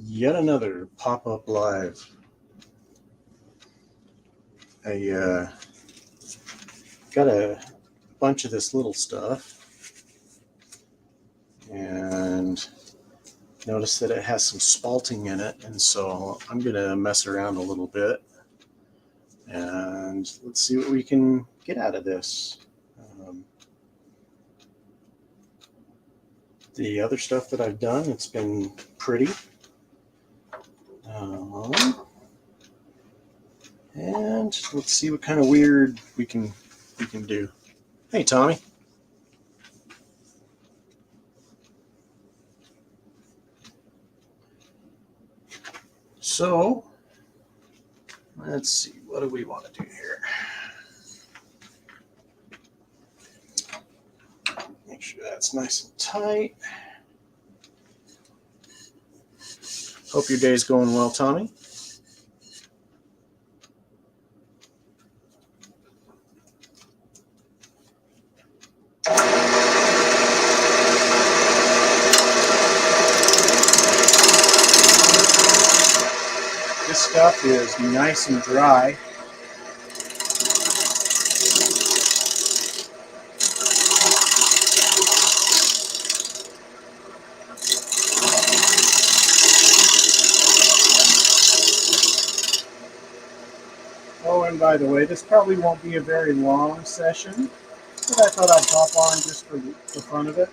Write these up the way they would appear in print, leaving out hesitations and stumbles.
Yet another pop-up live. I got a bunch of this little stuff and notice that it has some spalting in it, and so I'm gonna mess around a little bit and let's see what we can get out of this. The other stuff that I've done, it's been pretty. And let's see what kind of weird we can do. Hey, Tommy. So let's see, what do we want to do here? Make sure that's nice and tight. Hope your day's going well, Tommy. This stuff is nice and dry. Oh, and by the way, this probably won't be a very long session, but I thought I'd hop on just for the fun of it.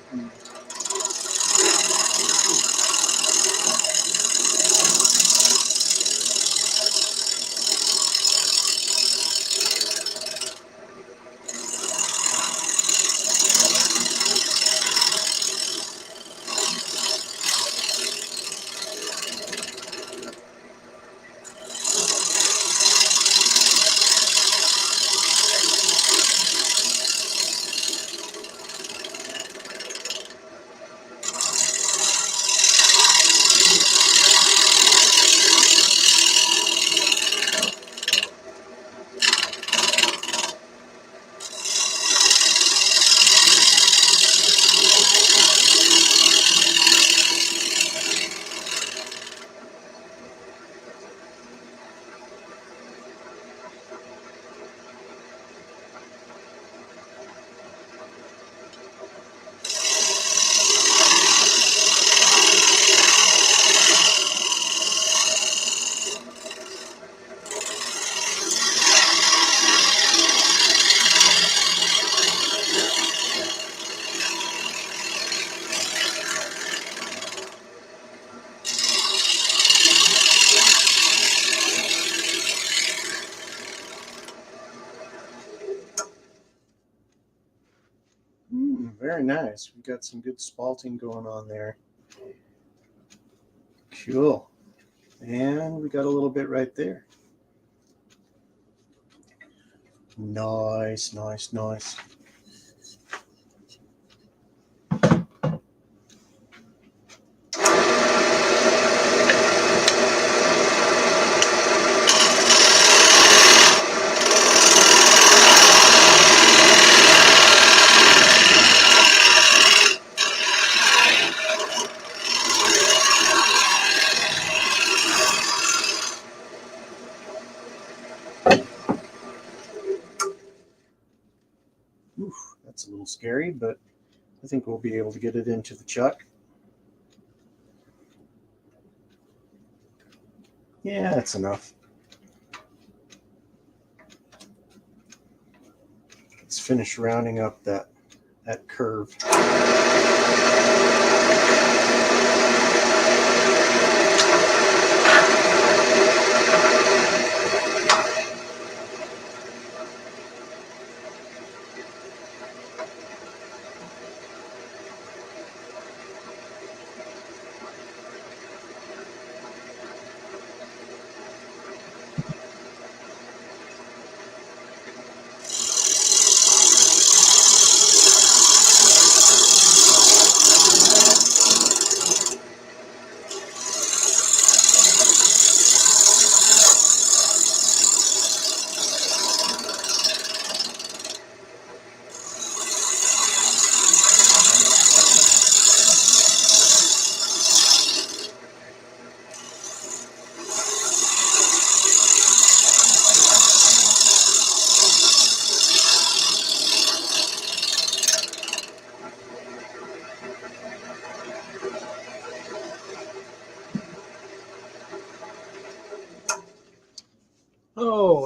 Very nice. We've got some good spalting going on there. Cool. And we got a little bit right there. Nice, nice, nice. Oof, that's a little scary, but I think we'll be able to get it into the chuck. Yeah, that's enough. Let's finish rounding up that curve.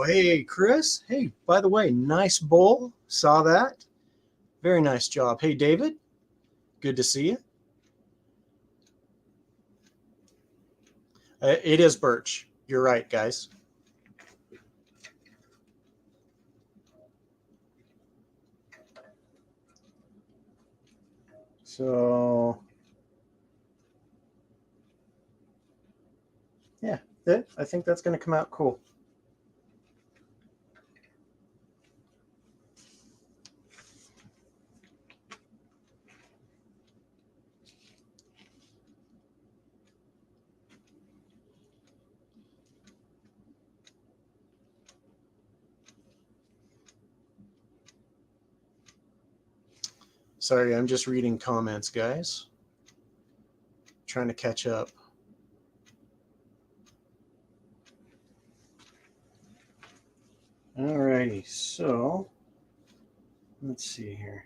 hey, Chris. Hey, by the way, nice bowl. Saw that. Very nice job. Hey, David. Good to see you. It is birch. You're right, guys. So, yeah, I think that's going to come out cool. Sorry, I'm just reading comments, guys. Trying to catch up. Alrighty, so let's see here.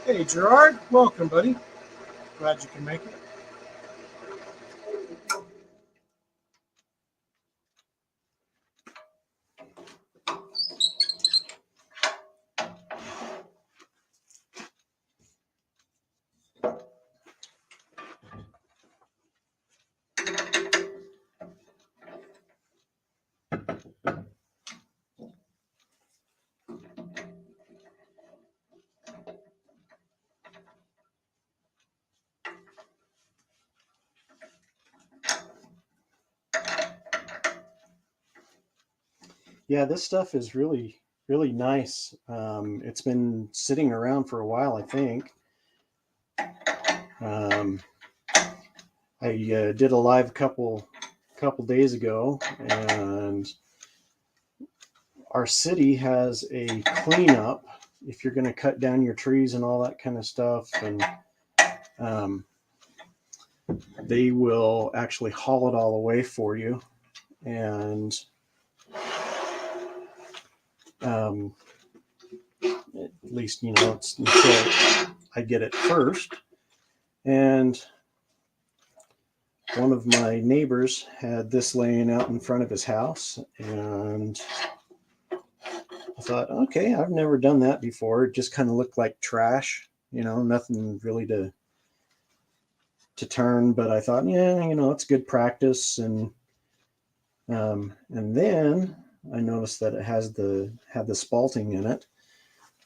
Hey, Gerard, welcome, buddy. Glad you can make it. Yeah, this stuff is really, really nice. It's been sitting around for a while, I think. I did a live couple days ago, and our city has a cleanup if you're going to cut down your trees and all that kind of stuff, and they will actually haul it all away for you. And at least, you know, it's until I get it first. And one of my neighbors had this laying out in front of his house, and I thought, okay, I've never done that before. It just kind of looked like trash, you know, nothing really to turn. But I thought, yeah, you know, it's good practice. And then I noticed that it had the spalting in it,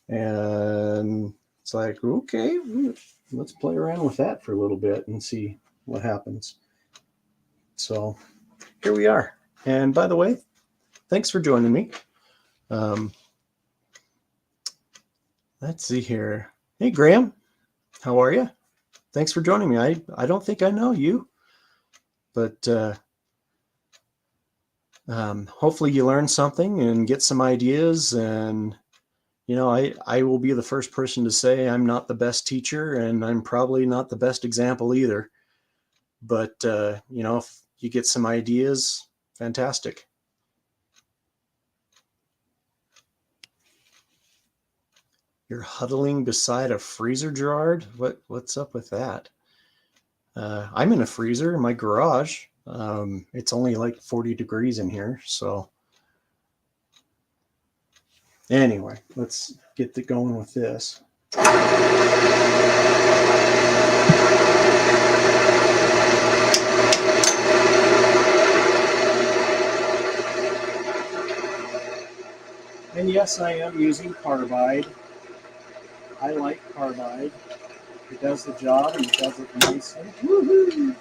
and it's like, okay, let's play around with that for a little bit and see what happens. So here we are. And by the way, thanks for joining me. Let's see here. Hey, Graham, how are you? Thanks for joining me. I don't think I know you, but hopefully you learn something and get some ideas. And, you know, I will be the first person to say I'm not the best teacher, and I'm probably not the best example either. But, you know, if you get some ideas, fantastic. You're huddling beside a freezer, Gerard? What's up with that? I'm in a freezer in my garage. It's only like 40 degrees in here. So anyway, let's get going with this. And yes, I am using carbide. I like carbide. It does the job, and it does it nicely. Woo-hoo!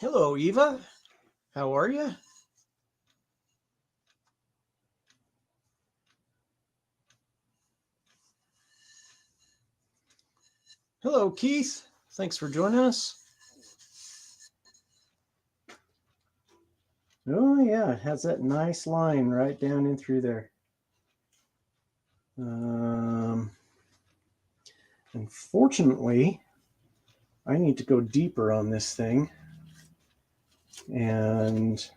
Hello, Eva. How are you? Hello, Keith. Thanks for joining us. Oh, yeah, it has that nice line right down in through there. Unfortunately, I need to go deeper on this thing, and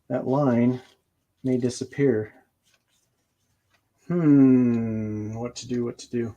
that line may disappear. What to do?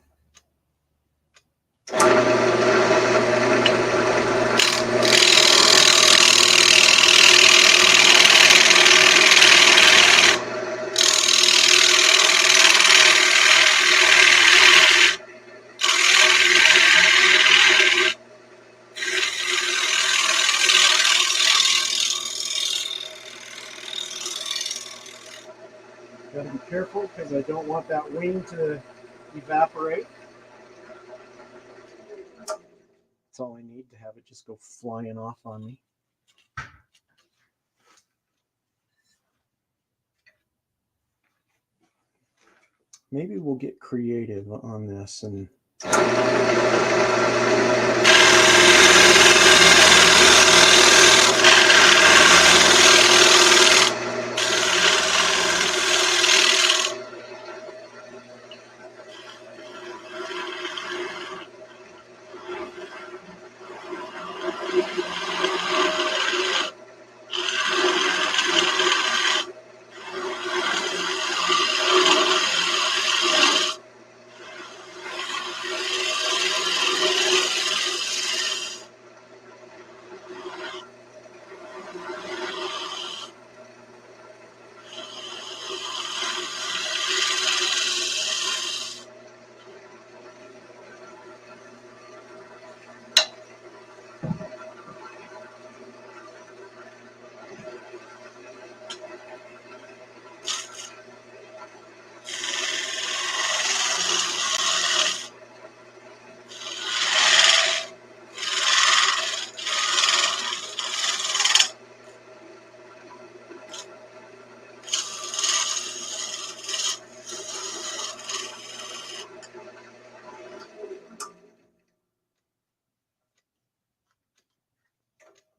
Gotta be careful because I don't want that wing to evaporate. That's all I need to have it just go flying off on me. Maybe we'll get creative on this and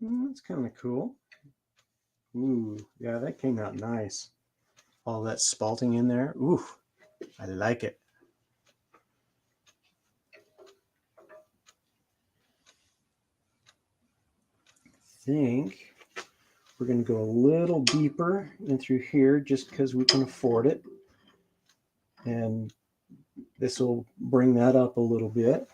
that's kind of cool. Ooh, yeah, that came out nice. All that spalting in there. Ooh, I like it. I think we're going to go a little deeper in through here just because we can afford it. And this will bring that up a little bit.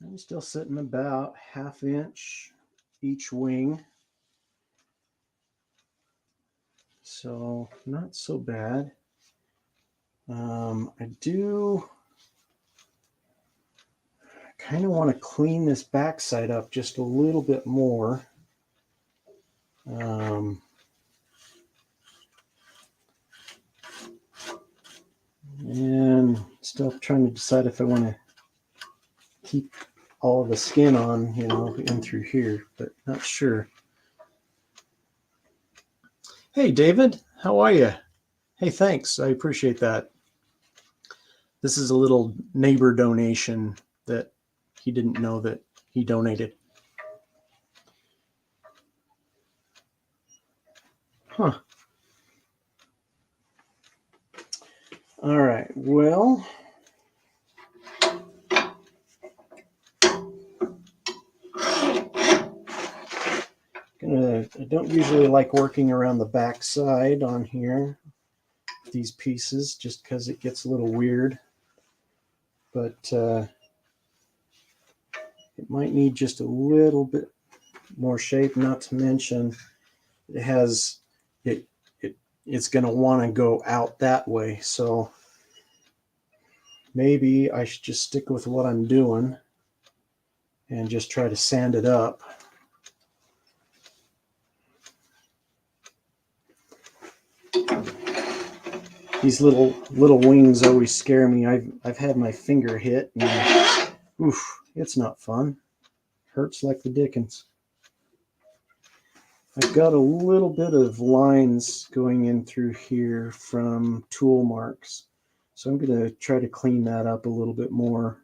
I'm still sitting about 1/2 inch each wing. So not so bad. I do kind of want to clean this backside up just a little bit more. And still trying to decide if I want to keep all the skin on, in through here, but not sure. Hey, David, how are you? Hey, thanks. I appreciate that. This is a little neighbor donation that he didn't know that he donated. Huh. All right, well, I don't usually like working around the back side on here, these pieces, just because it gets a little weird. But it might need just a little bit more shape, not to mention it has it's going to want to go out that way. So maybe I should just stick with what I'm doing and just try to sand it up. These little wings always scare me. I've had my finger hit and oof, it's not fun. Hurts like the dickens. I've got a little bit of lines going in through here from tool marks. So I'm going to try to clean that up a little bit more.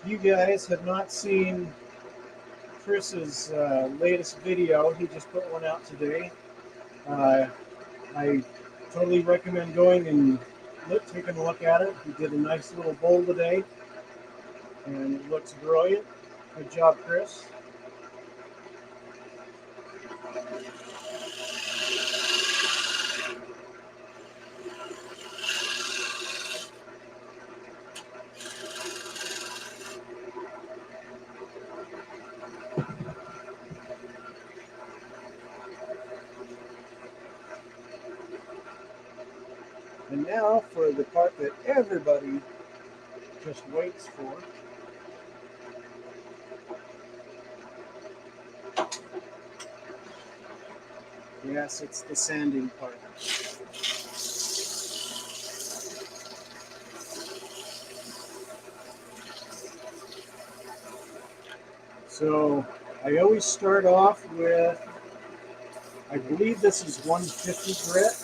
You guys have not seen Chris's latest video. He just put one out today. I totally recommend going and taking a look at it. He did a nice little bowl today, and it looks brilliant. Good job, Chris. And now for the part that everybody just waits for. Yes, it's the sanding part. So I always start off with, I believe this is 150 grit.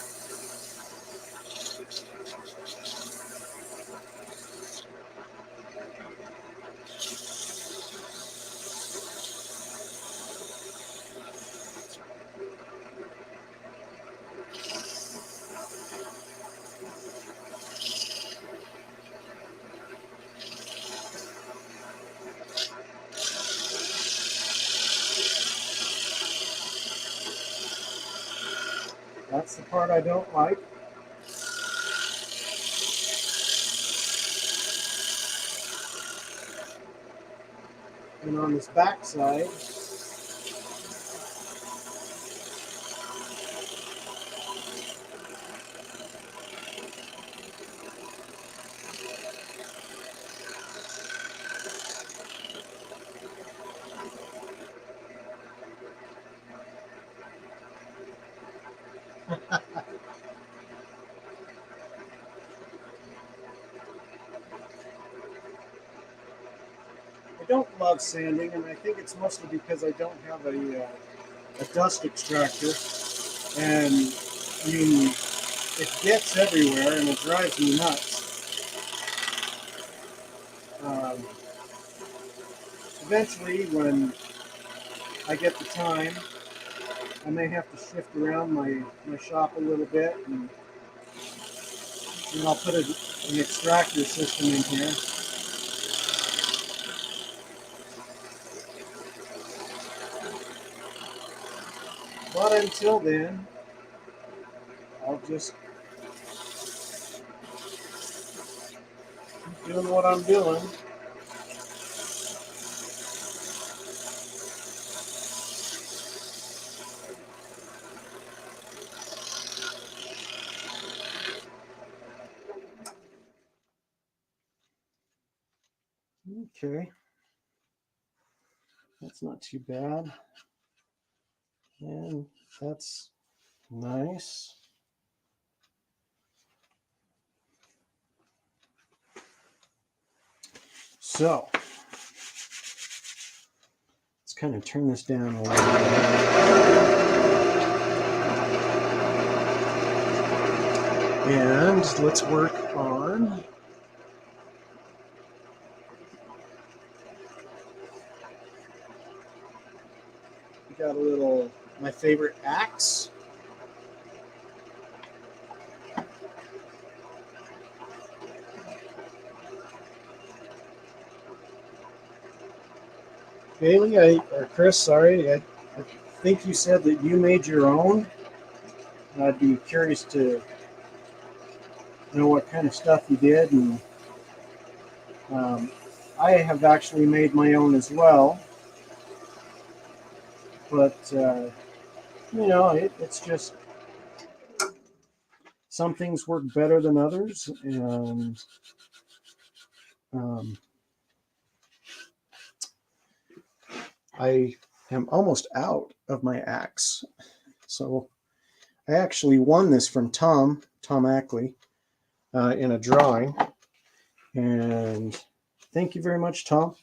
That's the part I don't like. And on this back side, I don't love sanding, and I think it's mostly because I don't have a dust extractor, and it gets everywhere and it drives me nuts. Eventually, when I get the time, I may have to shift around my shop a little bit, and I'll put an extractor system in here. But until then, I'll just doing what I'm doing. Okay. That's not too bad. And that's nice. So let's kind of turn this down a little bit. And let's work on got a little my favorite axe. Bailey, or Chris, sorry, I think you said that you made your own. I'd be curious to know what kind of stuff you did, and I have actually made my own as well. But it's just some things work better than others, and um, I am almost out of my axe. So I actually won this from Tom Ackley, in a drawing. And thank you very much, Tom.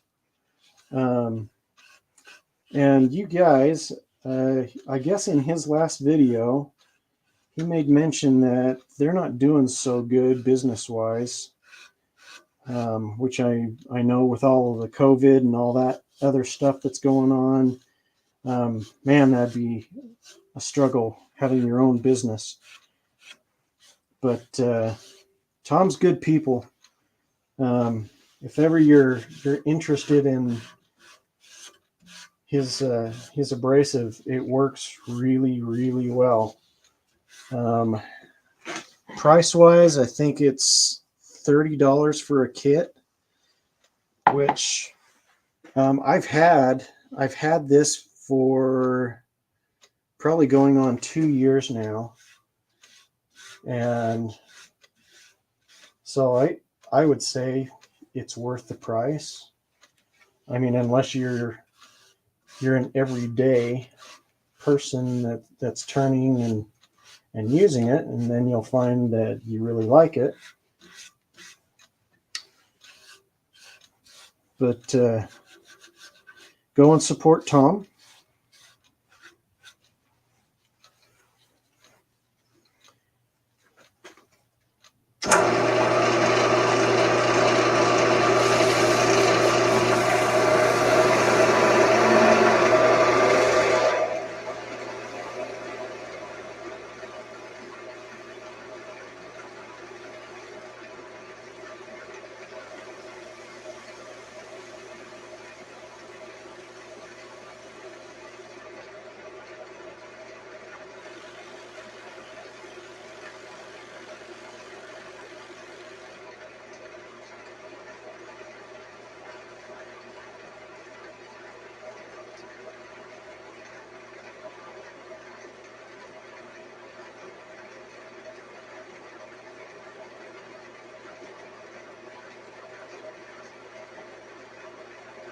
And you guys, I guess in his last video, he made mention that they're not doing so good business-wise, which I know with all of the COVID and all that other stuff that's going on, man, that'd be a struggle having your own business. But Tom's good people. If ever you're interested in his abrasive, it works really, really well. Price wise, I think it's $30 for a kit, which I've had this for probably going on 2 years now, and so I would say it's worth the price. I mean, unless you're an everyday person that's turning and using it, and then you'll find that you really like it. But go and support Tom.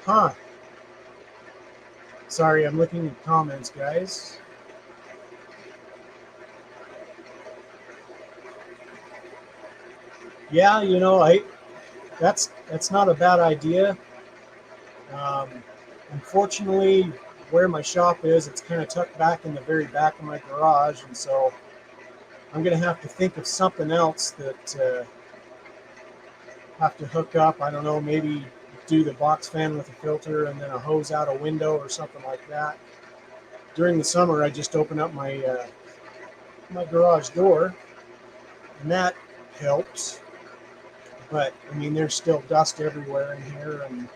Huh. Sorry, I'm looking at comments, guys. Yeah, that's not a bad idea. Unfortunately, where my shop is, it's kind of tucked back in the very back of my garage, and so I'm going to have to think of something else that have to hook up. I don't know, maybe do the box fan with a filter and then a hose out a window or something like that. During the summer, I just open up my my garage door, and that helps. But I mean, there's still dust everywhere in here, and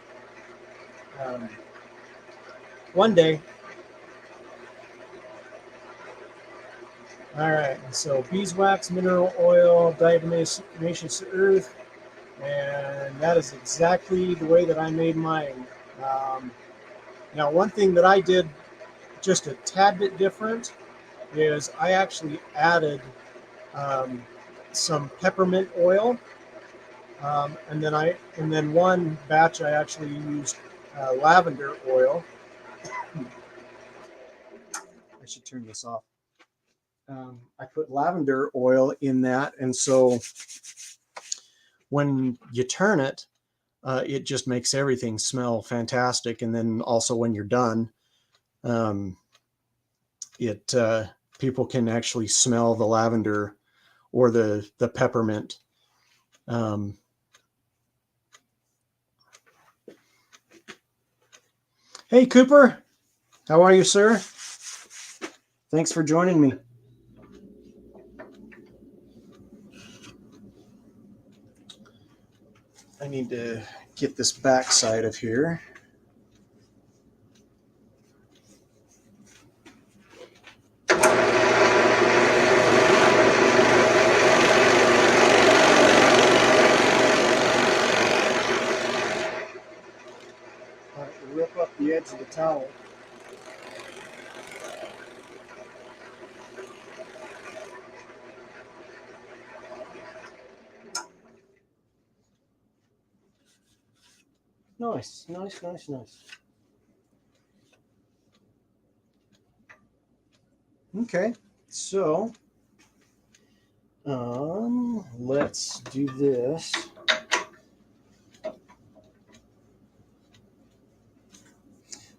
um, one day. All right, so beeswax, mineral oil, diatomaceous earth, And that is exactly the way that I made mine. Now, one thing that I did just a tad bit different is I actually added um, some peppermint oil, and then one batch I actually used lavender oil. I should turn this off. I put lavender oil in that, and so when you turn it, it just makes everything smell fantastic. And then also when you're done, um, it people can actually smell the lavender or the peppermint. Um, hey Cooper, how are you, sir? Thanks for joining me. I need to get this back side of here. Rip up the edge of the towel. Nice, nice, nice, nice. Okay, so let's do this.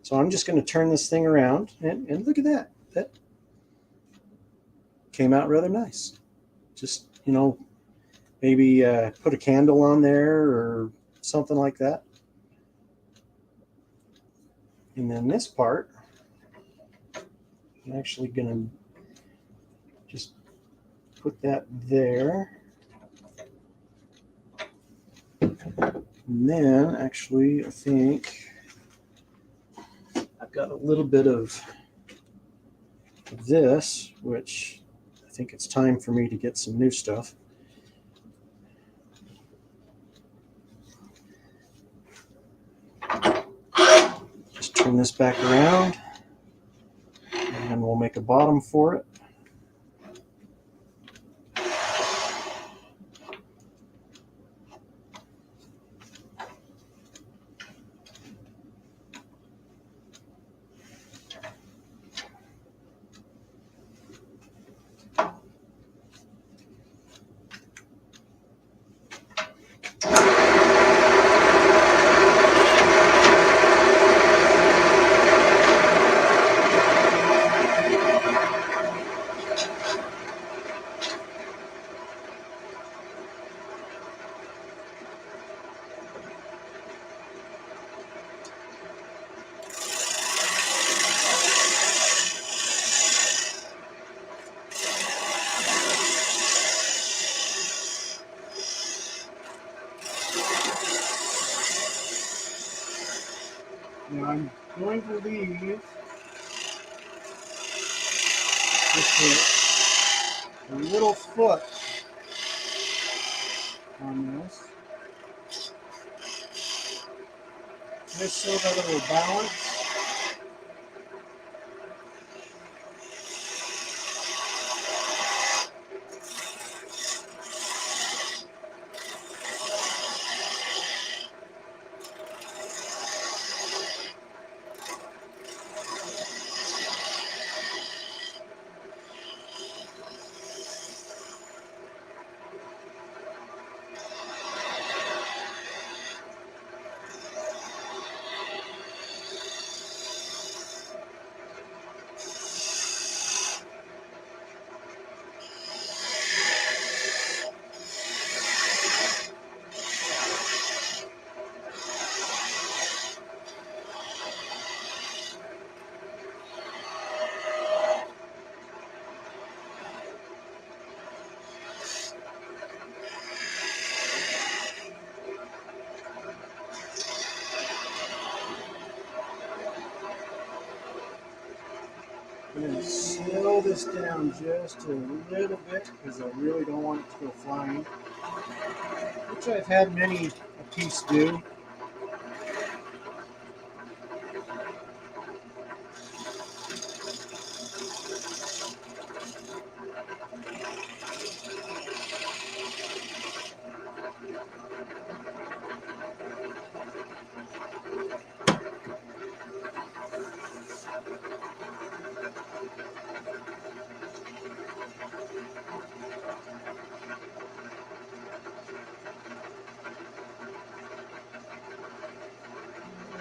So I'm just going to turn this thing around, and look at that. That came out rather nice. Just, maybe put a candle on there or something like that. And then this part, I'm actually going to just put that there. And then actually, I think I've got a little bit of this, which I think it's time for me to get some new stuff. Just turn this back around, and then we'll make a bottom for it. Now I'm going to leave just a little foot on this, just so that it will balance. I'm going to slow this down just a little bit because I really don't want it to go flying. which I've had many a piece do.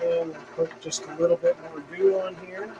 And put just a little bit more glue on here.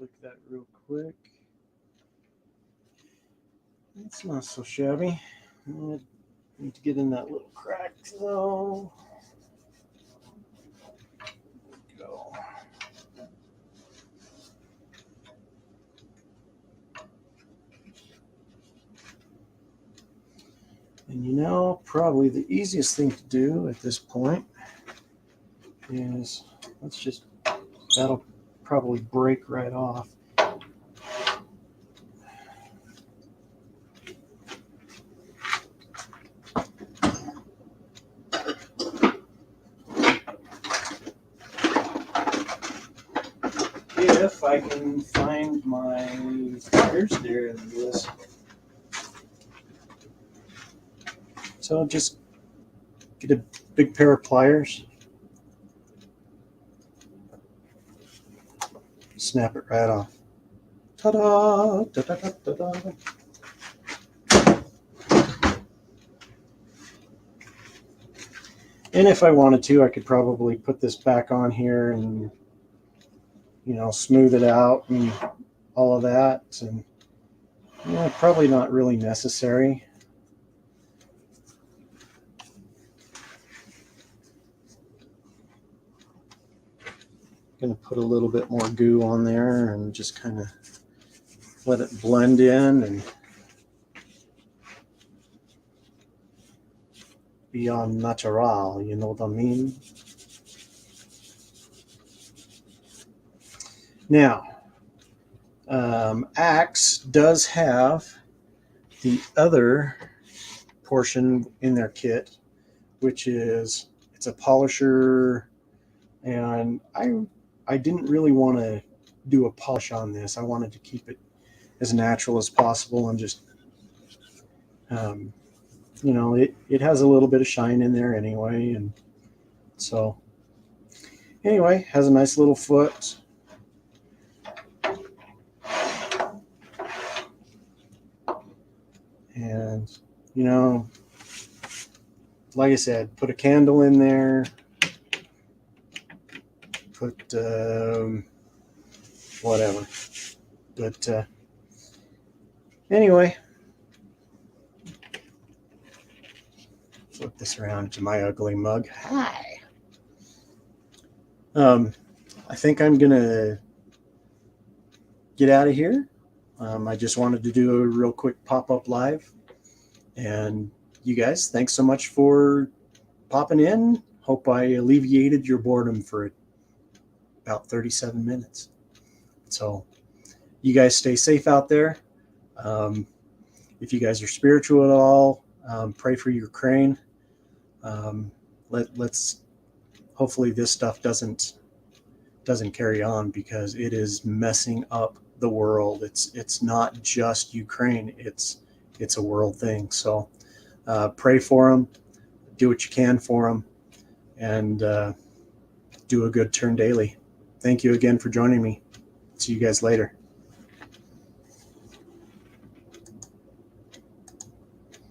Look at that real quick. It's not so shabby. I need to get in that little crack though. Go. And you know, probably the easiest thing to do at this point is that'll probably break right off. If I can find my pliers, there it is. So just get a big pair of pliers, snap it right off. Ta-da! Da-da-da-da-da. And if I wanted to, I could probably put this back on here and, you know, smooth it out and all of that. And, you know, probably not really necessary. Going to put a little bit more goo on there and just kind of let it blend in and be on natural, you know what I mean? Now, Axe does have the other portion in their kit, which is it's a polisher, and I didn't really want to do a polish on this. I wanted to keep it as natural as possible and just, you know, it has a little bit of shine in there anyway. And so anyway, has a nice little foot. And, you know, like I said, put a candle in there, put whatever. But anyway, flip this around to my ugly mug. Hi. I think I'm going to get out of here. I just wanted to do a real quick pop-up live. And you guys, thanks so much for popping in. Hope I alleviated your boredom for about 37 minutes. So you guys stay safe out there. If you guys are spiritual at all, pray for your crane. Let's hopefully this stuff doesn't carry on, because it is messing up the world. It's not just Ukraine. It's a world thing. So pray for them, do what you can for them, and do a good turn daily. Thank you again for joining me. See you guys later.